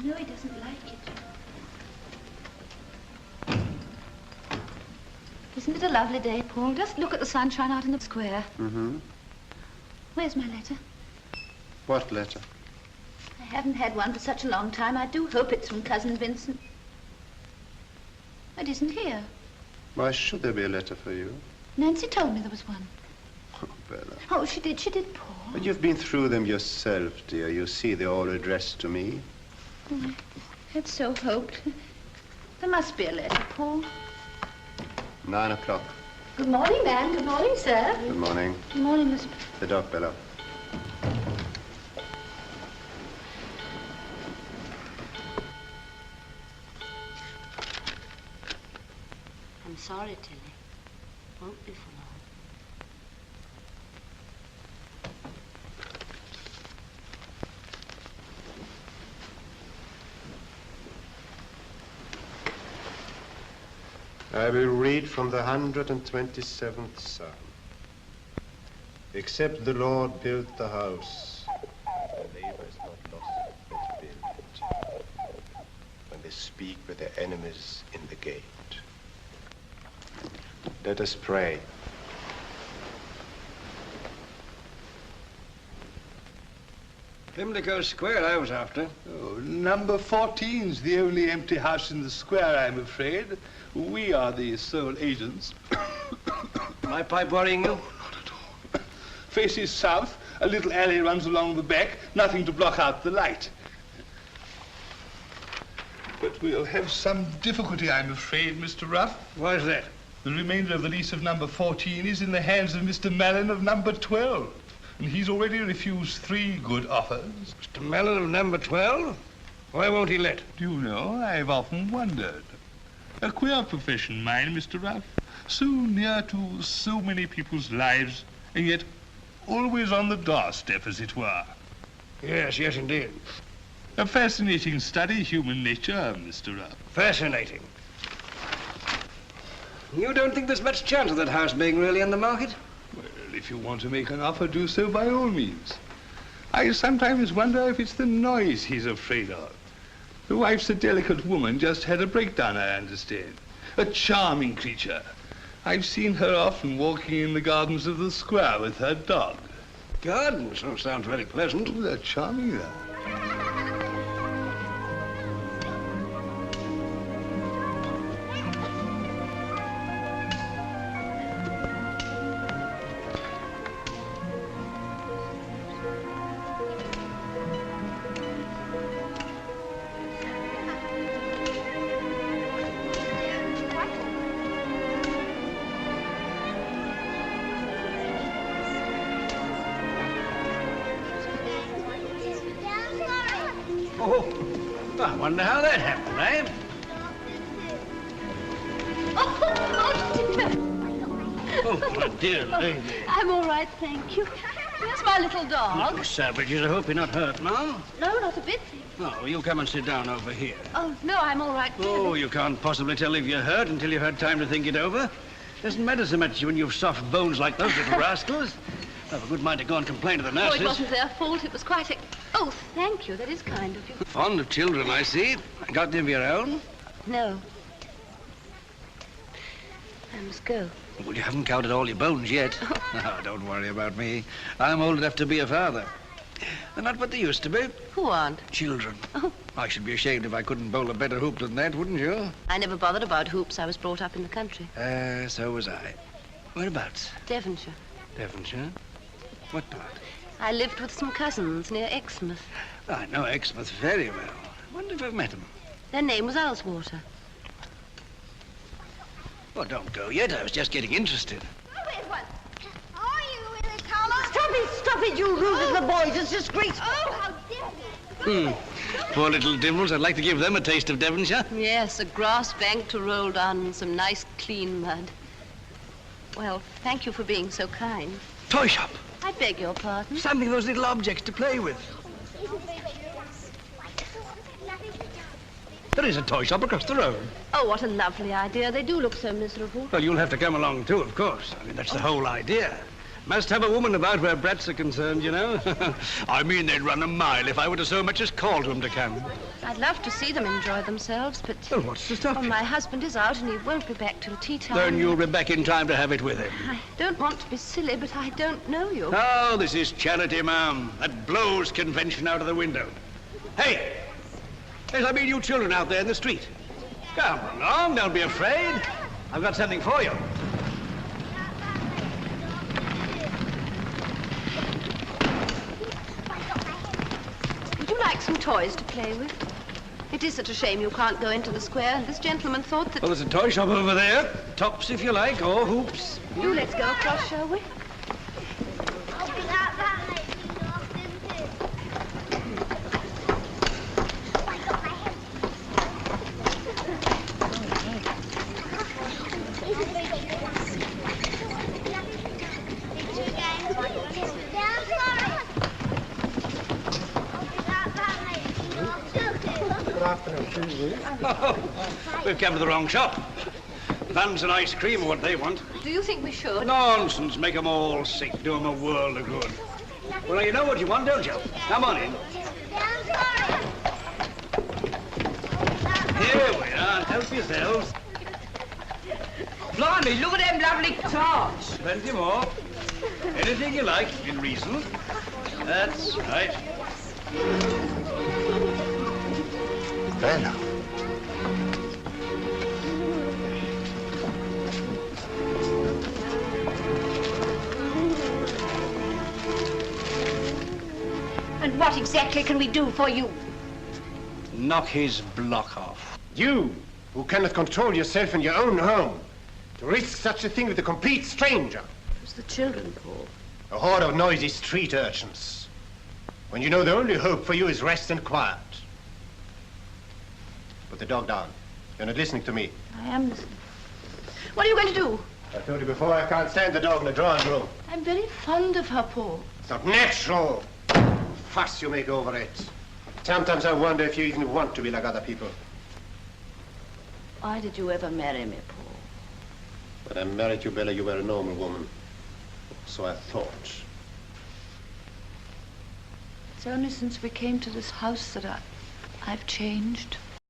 know he doesn't like it. Isn't it a lovely day, Paul? Just look at the sunshine out in the square. Mm-hmm. Where's my letter? What letter? I haven't had one for such a long time. I do hope it's from Cousin Vincent. It isn't here. Why should there be a letter for you? Nancy told me there was one. Oh, Bella. Oh, she did, Paul. But you've been through them yourself, dear. You see, they're all addressed to me. Oh, I had so hoped. There must be a letter, Paul. 9 o'clock. Good morning, ma'am. Good morning, sir. Good morning. Good morning, Miss... The dog, Bella. I'm sorry, Tilly. Won't be for long. I will read from the 127th Psalm. Except the Lord built the house, the labor is not lost that build it. When they speak with their enemies in the gate. Let us pray. Pimlico Square I was after. Oh, number 14's the only empty house in the square, I'm afraid. We are the sole agents. My pipe worrying you? Oh, not at all. Faces south, a little alley runs along the back, nothing to block out the light. But we'll have some difficulty, I'm afraid, Mr. Ruff. Why is that? The remainder of the lease of number 14 is in the hands of Mr. Mallon of number 12. And he's already refused 3 good offers. Mr. Mellon of number 12? Why won't he let? Do you know, I've often wondered. A queer profession, mine, Mr. Ruff. So near to so many people's lives, and yet always on the doorstep, as it were. Yes, yes, indeed. A fascinating study, human nature, Mr. Ruff. Fascinating. You don't think there's much chance of that house being really on the market? Well, if you want to make an offer, do so by all means. I sometimes wonder if it's the noise he's afraid of. The wife's a delicate woman, just had a breakdown, I understand. A charming creature. I've seen her often walking in the gardens of the square with her dog. Gardens? Oh, sounds very pleasant. Oh, they're charming, though. I wonder how that happened, eh? Oh, my dear lady. I'm all right, thank you. Where's my little dog? You savages, I hope you're not hurt now. No, not a bit. Oh, you come and sit down over here. Oh, no, I'm all right. Oh, you can't possibly tell if you're hurt until you've had time to think it over. Doesn't matter so much when you've soft bones like those little rascals. I've a good mind to go and complain to the nurses. Oh, it wasn't their fault. It was quite a... Oh, thank you. That is kind of you. Fond of children, I see. Got any of your own? No. I must go. Well, you haven't counted all your bones yet. Oh, don't worry about me. I'm old enough to be a father. They're not what they used to be. Who aren't? Children. Oh. I should be ashamed if I couldn't bowl a better hoop than that, wouldn't you? I never bothered about hoops. I was brought up in the country. So was I. Whereabouts? Devonshire. Devonshire? What part? I lived with some cousins near Exmouth. I know Exmouth very well. I wonder if I've met them. Their name was Ullswater. Well, don't go yet. I was just getting interested. Wait, what? Are you in the collar? Stop it, you rude little boys. It's disgraceful. Oh, how dare you! Poor little Dimbles. I'd like to give them a taste of Devonshire. Yes, a grass bank to roll down and some nice clean mud. Well, thank you for being so kind. Toy shop. I beg your pardon. Something those little objects to play with. There is a toy shop across the road. Oh, what a lovely idea. They do look so miserable. Well, you'll have to come along too, of course. I mean, that's the whole idea. Must have a woman about where brats are concerned, you know. I mean, they'd run a mile if I were to so much as call to them to come. I'd love to see them enjoy themselves, but... Well, what's to stop you? My husband is out and he won't be back till tea time. Then you'll be back in time to have it with him. I don't want to be silly, but I don't know you. Oh, this is charity, ma'am. That blows convention out of the window. Hey! Yes, I mean you children out there in the street. Come along, don't be afraid. I've got something for you. Would you like some toys to play with? It is such a shame you can't go into the square, and this gentleman thought that... Well, there's a toy shop over there. Tops, if you like, or hoops. Do let's go across, shall we? We've come to the wrong shop. Buns and ice cream are what they want. Do you think we should? Nonsense. Make 'em all sick. Do 'em a world of good. Well, you know what you want, don't you? Come on in. Here we are. Help yourselves. Blimey, look at them lovely tarts. Plenty more. Anything you like, in reason. That's right. Bella. And what exactly can we do for you? Knock his block off. You, who cannot control yourself in your own home, to risk such a thing with a complete stranger. It's the children, Paul. A horde of noisy street urchins. When you know the only hope for you is rest and quiet. Put the dog down. You're not listening to me. I am listening. What are you going to do? I told you before, I can't stand the dog in the drawing room. I'm very fond of her, Paul. It's not natural. Fuss you make over it. Sometimes I wonder if you even want to be like other people. Why did you ever marry me, Paul? When I married you, Bella, you were a normal woman. So I thought. It's only since we came to this house that I've changed.